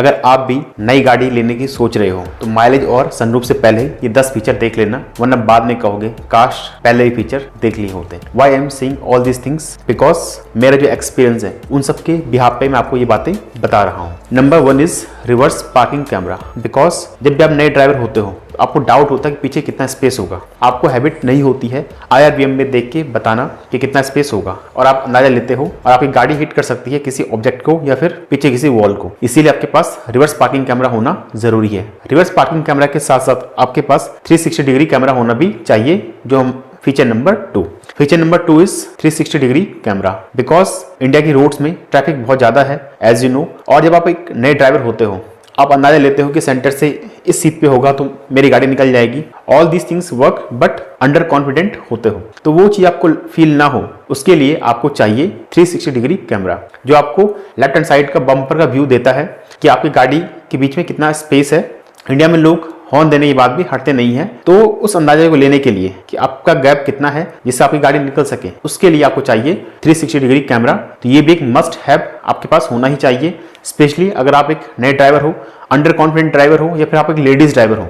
अगर आप भी नई गाड़ी लेने की सोच रहे हो तो माइलेज और सनरूफ से पहले ये 10 फीचर देख लेना, वरना बाद में कहोगे काश पहले ही फीचर देख लिए होते। Why I am saying all these things because मेरा जो एक्सपीरियंस है उन सब के बिहाफ पे मैं आपको ये बातें बता रहा हूँ। Number 1 is reverse parking camera. Because जब भी आप नए ड्राइवर होते हो आपको डाउट होता है कि पीछे कितना स्पेस होगा। आपको हैबिट नहीं होती है IRBM में देख के बताना कि कितना स्पेस होगा, और आप अंदाजा लेते हो और आपकी गाड़ी हिट कर सकती है किसी ऑब्जेक्ट को या फिर पीछे किसी वॉल को। इसीलिए आपके पास रिवर्स पार्किंग कैमरा होना जरूरी है। रिवर्स पार्किंग कैमरा के साथ साथ आपके पास 360 डिग्री कैमरा होना भी चाहिए, जो हम feature number 2। Feature number 2 is 360 degree camera. Because India की रोड्स में ट्रैफिक बहुत ज्यादा है एज यू नो, और जब आप एक नए ड्राइवर होते हो आप अंदाजा लेते हो कि सेंटर से इस सीट पे होगा तो मेरी गाड़ी निकल जाएगी। All these things work but under confident होते हो, तो वो चीज आपको फील ना हो उसके लिए आपको चाहिए 360 डिग्री कैमरा, जो आपको लेफ्ट हैंड साइड का बम्पर का व्यू देता है कि आपकी गाड़ी के बीच में कितना स्पेस है। इंडिया में लोग हॉर्न देने के बाद भी हटते नहीं है, तो उस अंदाजे को लेने के लिए कि आपका गैप कितना है जिससे आपकी गाड़ी निकल सके, उसके लिए आपको चाहिए 360 डिग्री कैमरा। तो ये भी एक मस्ट हैव आपके पास होना ही चाहिए, स्पेशली अगर आप एक नए ड्राइवर हो, अंडर कॉन्फिडेंट ड्राइवर हो, या फिर आप एक लेडीज ड्राइवर हो,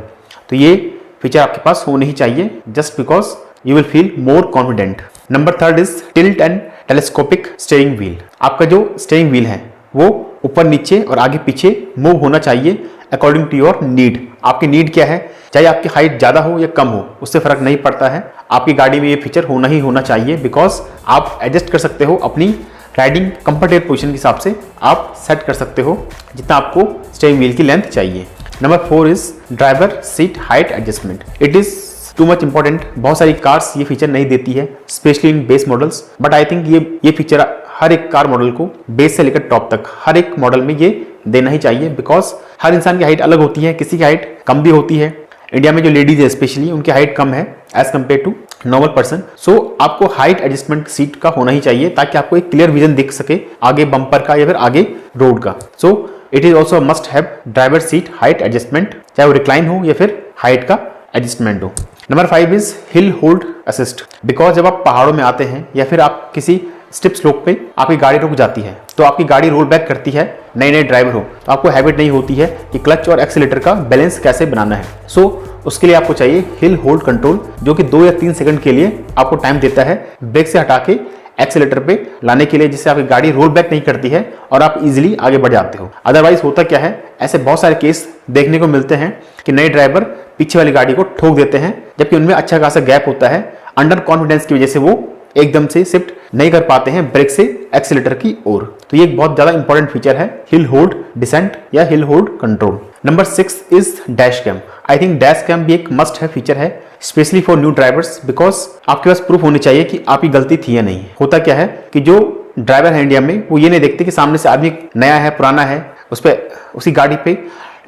तो ये फीचर आपके पास होने ही चाहिए just because you will feel more confident. Number 3 is tilt and telescopic steering wheel. आपका जो स्टीयरिंग व्हील है वो ऊपर नीचे और आगे पीछे मूव होना चाहिए अकॉर्डिंग टू योर नीड। आपकी नीड क्या है, चाहे आपकी हाइट ज्यादा हो या कम हो उससे फर्क नहीं पड़ता है, आपकी गाड़ी में ये फीचर होना ही होना चाहिए। बिकॉज आप एडजस्ट कर सकते हो अपनी राइडिंग कंफर्टेबल पोजीशन के हिसाब से, आप सेट कर सकते हो जितना आपको स्टीयरिंग व्हील की लेंथ चाहिए। Number 4 is driver seat height adjustment. It is too much important. बहुत सारी कार्स ये फीचर नहीं देती है, specially in base models, but I think ये फीचर हर एक कार मॉडल को बेस से लेकर टॉप तक हर एक मॉडल में ये देना ही चाहिए। बिकॉज हर इंसान की हाइट अलग होती है, किसी की हाइट कम भी होती है। इंडिया में जो लेडीज है स्पेशली उनकी हाइट कम है as compare to normal person. So आपको हाइट एडजस्टमेंट सीट का होना ही चाहिए ताकि आपको एक क्लियर विजन दिख सके आगे बम्पर का या फिर आगे रोड का। सो it is also must have driver seat height adjustment, चाहे वो रिक्लाइन हो या फिर हाइट का एडजस्टमेंट हो। Number 5 is hill hold assist. Because जब आप पहाड़ों में आते हैं या फिर आप किसी स्टिप स्लोप पे आपकी गाड़ी रुक जाती है तो आपकी गाड़ी रोल बैक करती है, नए ड्राइवर हो तो आपको हैबिट नहीं होती है कि क्लच और एक्सीलेटर का बैलेंस कैसे बनाना है। सो उसके लिए आपको चाहिए हिल होल्ड कंट्रोल, जो कि 2 या 3 सेकंड के लिए आपको टाइम देता है ब्रेक से हटा के एक्सीलेटर पे लाने के लिए, जिससे आपकी गाड़ी रोल बैक नहीं करती है और आप इजीली आगे बढ़ जाते हो। अदरवाइज होता क्या है, ऐसे बहुत सारे केस देखने को मिलते हैं कि नए ड्राइवर पीछे वाली गाड़ी को ठोक देते हैं जबकि उनमें अच्छा खासा गैप होता है। अंडर कॉन्फिडेंस की वजह से वो एकदम से शिफ्ट नहीं कर पाते हैं ब्रेक से एक्सीलेटर की ओर। तो ये एक बहुत ज्यादा इंपॉर्टेंट फीचर है हिल होल्ड डिसेंट या hill hold control. Number 6 is dash cam. I think dash cam भी एक मस्ट है फीचर है, specially for new drivers, because आपके पास प्रूफ होनी चाहिए कि आपकी गलती थी या नहीं। होता क्या है कि जो ड्राइवर है इंडिया में वो ये नहीं देखते कि सामने से आदमी नया है पुराना है, उस पर उसी गाड़ी पे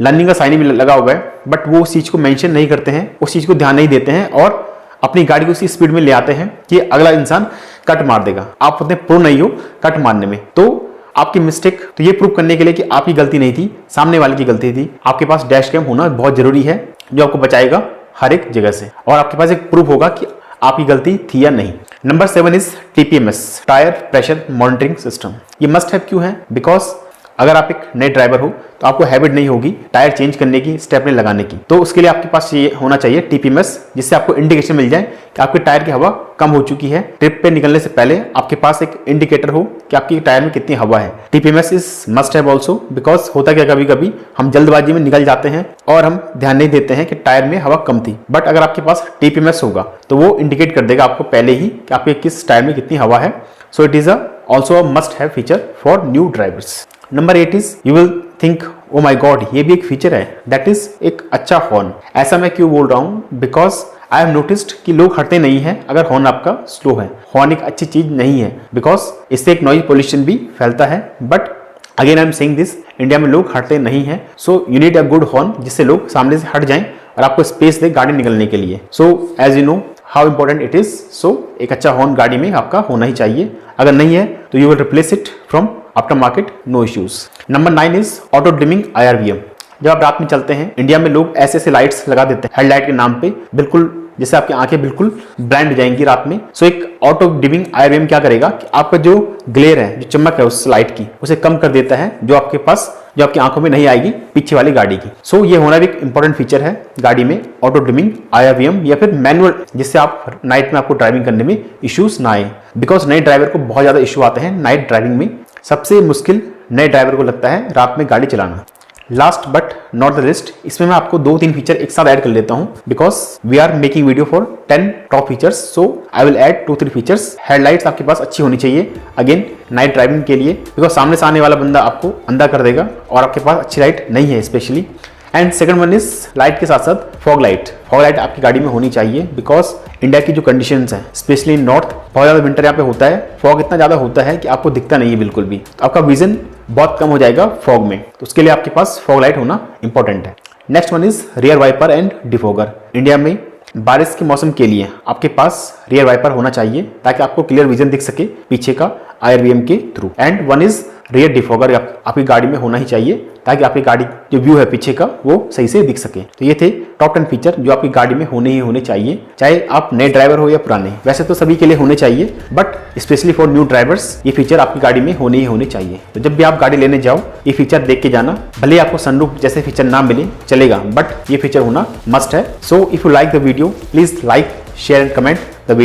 लर्निंग का साइन भी लगा हुआ है, बट वो उस चीज को मेंशन नहीं करते हैं, उस चीज को ध्यान नहीं देते हैं और अपनी गाड़ी को उसी स्पीड में ले आते हैं कि अगला इंसान कट मार देगा। आप उतने प्रो नहीं हो कट मारने में, तो आपकी मिस्टेक। तो ये प्रूव करने के लिए कि आपकी गलती नहीं थी, सामने वाले की गलती थी, आपके पास डैश कैम होना बहुत जरूरी है जो आपको बचाएगा हर एक जगह से, और आपके पास एक प्रूफ होगा कि आपकी गलती थी या नहीं। Number 7 is TPMS, tyre pressure monitoring system. ये मस्ट हैव क्यों है, बिकॉज अगर आप एक नए ड्राइवर हो तो आपको हैबिट नहीं होगी टायर चेंज करने की, स्टेपनी लगाने की, तो उसके लिए आपके पास ये होना चाहिए TPMS, जिससे आपको इंडिकेशन मिल जाए कि आपके टायर की हवा कम हो चुकी है। ट्रिप पे निकलने से पहले आपके पास एक इंडिकेटर हो कि आपकी टायर में कितनी हवा है। TPMS is must have also, because होता क्या कभी कभी हम जल्दबाजी में निकल जाते हैं और हम ध्यान नहीं देते हैं कि टायर में हवा कम थी, बट अगर आपके पास TPMS होगा तो वो इंडिकेट कर देगा आपको पहले ही कि आपके किस टायर में कितनी हवा है। So it is also a must have feature for new drivers. Number 8 is you will think oh my god, ये भी एक फीचर है, दैट इज एक अच्छा हॉर्न। ऐसा मैं क्यों बोल रहा हूँ, बिकॉज आई हैव नोटिस्ड कि लोग हटते नहीं है अगर हॉर्न आपका स्लो है। हॉर्न एक अच्छी चीज नहीं है बिकॉज इससे एक नॉइज पोल्यूशन भी फैलता है, but again I am saying this, India में लोग हटते नहीं है। So you need a good horn जिससे लोग सामने से हट जाएं और आपको स्पेस दे गाड़ी निकलने के लिए। So as you know how important it is, so एक अच्छा हॉर्न गाड़ी में आपका होना ही चाहिए। अगर नहीं है तो you will replace it from after market, no issues. Number 9 is auto dimming IRBM। जब आप रात में चलते हैं इंडिया में लोग ऐसे ऐसे लाइट्स लगा देते हैं हेडलाइट के नाम पे, बिल्कुल जैसे आपकी आंखें बिल्कुल ब्लाइंड हो जाएंगी रात में। सो एक ऑटो डिमिंग IRVM क्या करेगा कि आपका जो ग्लेयर है, जो चमक है उस लाइट की, उसे कम कर देता है, जो आपकी आंखों में नहीं आएगी पीछे वाली गाड़ी की। सो ये होना भी एक इंपॉर्टेंट फीचर है गाड़ी में, ऑटो डिमिंग IRVM या फिर मैनुअल, जिससे आप नाइट में आपको ड्राइविंग करने में इश्यूज ना आए। बिकॉज नए ड्राइवर को बहुत ज्यादा इशू आते हैं नाइट ड्राइविंग में। सबसे मुश्किल नए ड्राइवर को लगता है रात में गाड़ी चलाना। Last but not the list, इसमें मैं आपको 2-3 फीचर एक साथ ऐड कर लेता हूं, because we are making video for 10 top features. So I will add 2-3 features. Headlights आपके पास अच्छी होनी चाहिए, अगेन नाइट ड्राइविंग के लिए, बिकॉज सामने से आने वाला बंदा आपको अंधा कर देगा और आपके पास अच्छी लाइट नहीं है specially. And second one is light के साथ साथ फॉग लाइट। फॉग लाइट आपकी गाड़ी में होनी चाहिए, बिकॉज इंडिया की जो कंडीशंस हैं, स्पेशली इन नॉर्थ, बहुत ज़्यादा विंटर यहाँ पे होता है, फॉग इतना ज़्यादा होता है कि आपको दिखता नहीं है बिल्कुल भी, तो आपका विजन बहुत कम हो जाएगा फॉग में, तो उसके लिए आपके पास फॉग लाइट होना इंपॉर्टेंट है। Next one is rear wiper and defogger. India में बारिश के मौसम के लिए आपके पास रियर वाइपर होना चाहिए ताकि आपको क्लियर विजन दिख सके पीछे का IRVM के through. And one is rear defogger आपकी गाड़ी में होना ही चाहिए ताकि आपकी गाड़ी जो व्यू है पीछे का वो सही से दिख सके। तो ये थे टॉप 10 फीचर जो आपकी गाड़ी में होने ही होने चाहिए, चाहे आप नए ड्राइवर हो या पुराने। वैसे तो सभी के लिए होने चाहिए, but specially for new drivers ये फीचर आपकी गाड़ी में होने ही होने चाहिए। तो जब भी आप गाड़ी लेने जाओ ये फीचर देख के जाना। भले आपको सनरूफ जैसे फीचर ना मिले चलेगा, बट ये फीचर होना मस्ट है। So if you like the video please like, share and comment the video.